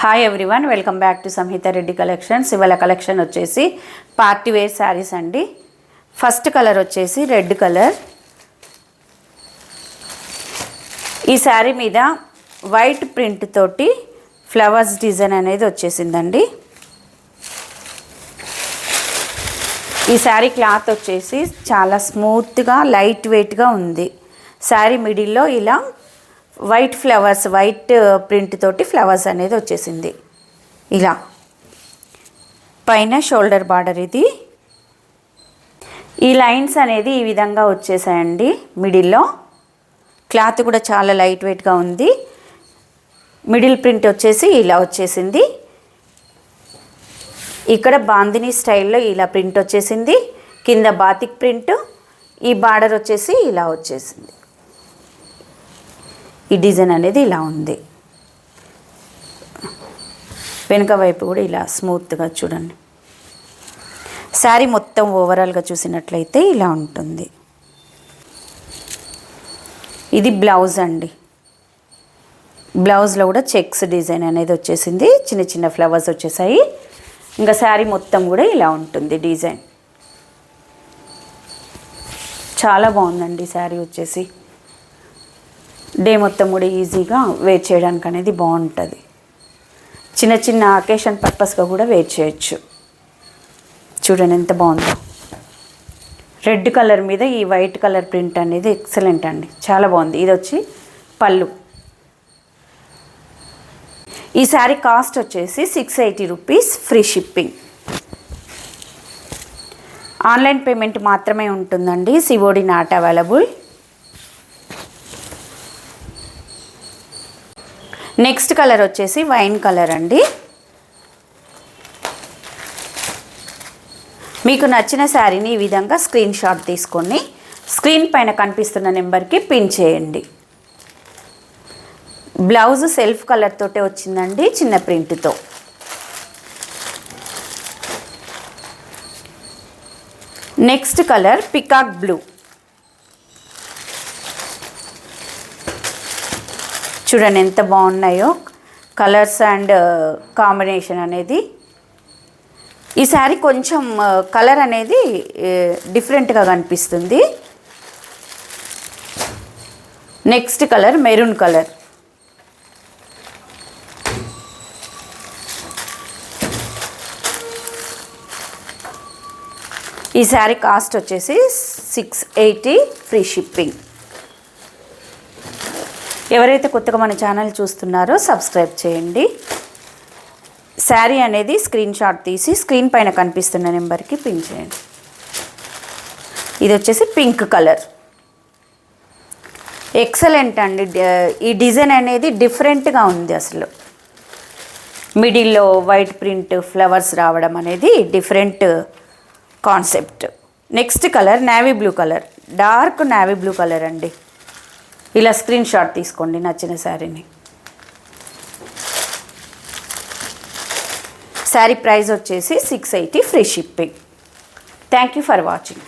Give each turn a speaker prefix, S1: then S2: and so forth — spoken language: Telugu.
S1: Hi everyone, welcome back to Samhita Reddy collections. ఇవాళ కలెక్షన్ వచ్చేసి పార్టీ వేర్ శారీస్ అండి. ఫస్ట్ కలర్ వచ్చేసి రెడ్ కలర్. ఈ శారీ మీద వైట్ ప్రింట్ తోటి ఫ్లవర్స్ డిజైన్ అనేది వచ్చేసిందండి. ఈ శారీ క్లాత్ వచ్చేసి చాలా స్మూత్గా లైట్ వెయిట్గా ఉంది. శారీ మిడిల్లో ఇలా వైట్ ఫ్లవర్స్, వైట్ ప్రింట్ తోటి ఫ్లవర్స్ అనేది వచ్చేసింది. ఇలా పైన షోల్డర్ బార్డర్. ఇది ఈ లైన్స్ అనేది ఈ విధంగా వచ్చేసాయండి. మిడిల్లో క్లాత్ కూడా చాలా లైట్ వెయిట్గా ఉంది. మిడిల్ ప్రింట్ వచ్చేసి ఇలా వచ్చేసింది. ఇక్కడ బాందిని స్టైల్లో ఇలా ప్రింట్ వచ్చేసింది. కింద బాతిక్ ప్రింట్, ఈ బార్డర్ వచ్చేసి ఇలా వచ్చేసింది. ఈ డిజైన్ అనేది ఇలా ఉంది. వెనుక వైపు కూడా ఇలా స్మూత్గా చూడండి. శారీ మొత్తం ఓవరాల్గా చూసినట్లయితే ఇలా ఉంటుంది. ఇది బ్లౌజ్ అండి. బ్లౌజ్లో కూడా చెక్స్ డిజైన్ అనేది వచ్చేసింది. చిన్న చిన్న ఫ్లవర్స్ వచ్చేసాయి. ఇంకా శారీ మొత్తం కూడా ఇలా ఉంటుంది డిజైన్. చాలా బాగుందండి శారీ వచ్చేసి. డే మొత్తం కూడా ఈజీగా వేర్ చేయడానికి అనేది బాగుంటుంది. చిన్న చిన్న అకేషన్ పర్పస్గా కూడా వేర్ చేయొచ్చు. చూడండి ఎంత బాగుందో. రెడ్ కలర్ మీద ఈ వైట్ కలర్ ప్రింట్ అనేది ఎక్సలెంట్ అండి, చాలా బాగుంది. ఇది వచ్చి పళ్ళు. ఈ శారీ కాస్ట్ వచ్చేసి 680 rupees, free shipping. Online payment మాత్రమే ఉంటుందండి, COD not available. Next colour వచ్చేసి వైన్ కలర్ అండి. మీకు నచ్చిన శారీని ఈ విధంగా స్క్రీన్ షాట్ తీసుకొని స్క్రీన్ పైన కనిపిస్తున్న నెంబర్కి పిన్ చేయండి. బ్లౌజ్ సెల్ఫ్ కలర్ తోటే వచ్చిందండి, చిన్న ప్రింట్తో. Next colour peacock blue. చూడండి ఎంత బాగున్నాయో కలర్స్ అండ్ కాంబినేషన్ అనేది. ఈ శారీ కొంచెం కలర్ అనేది డిఫరెంట్గా కనిపిస్తుంది. Next colour maroon colour. ఈ శారీ కాస్ట్ వచ్చేసి 680, ఫ్రీ షిప్పింగ్. ఎవరైతే కొత్తగా మన ఛానల్ చూస్తున్నారో సబ్స్క్రైబ్ చేయండి. శారీ అనేది స్క్రీన్ షాట్ తీసి స్క్రీన్ పైన కనిపిస్తున్న నెంబర్కి పిన్ చేయండి. ఇది వచ్చేసి పింక్ కలర్. ఎక్సలెంట్ అండి. ఈ డిజైన్ అనేది డిఫరెంట్గా ఉంది అసలు. మిడిల్లో వైట్ ప్రింట్ ఫ్లవర్స్ రావడం అనేది different concept. Next colour navy blue colour, dark navy blue colour అండి. ఇలా స్క్రీన్ షాట్ తీసుకోండి నచ్చిన శారీని. శారీ ప్రైస్ వచ్చేసి 680, free shipping. Thank you for watching.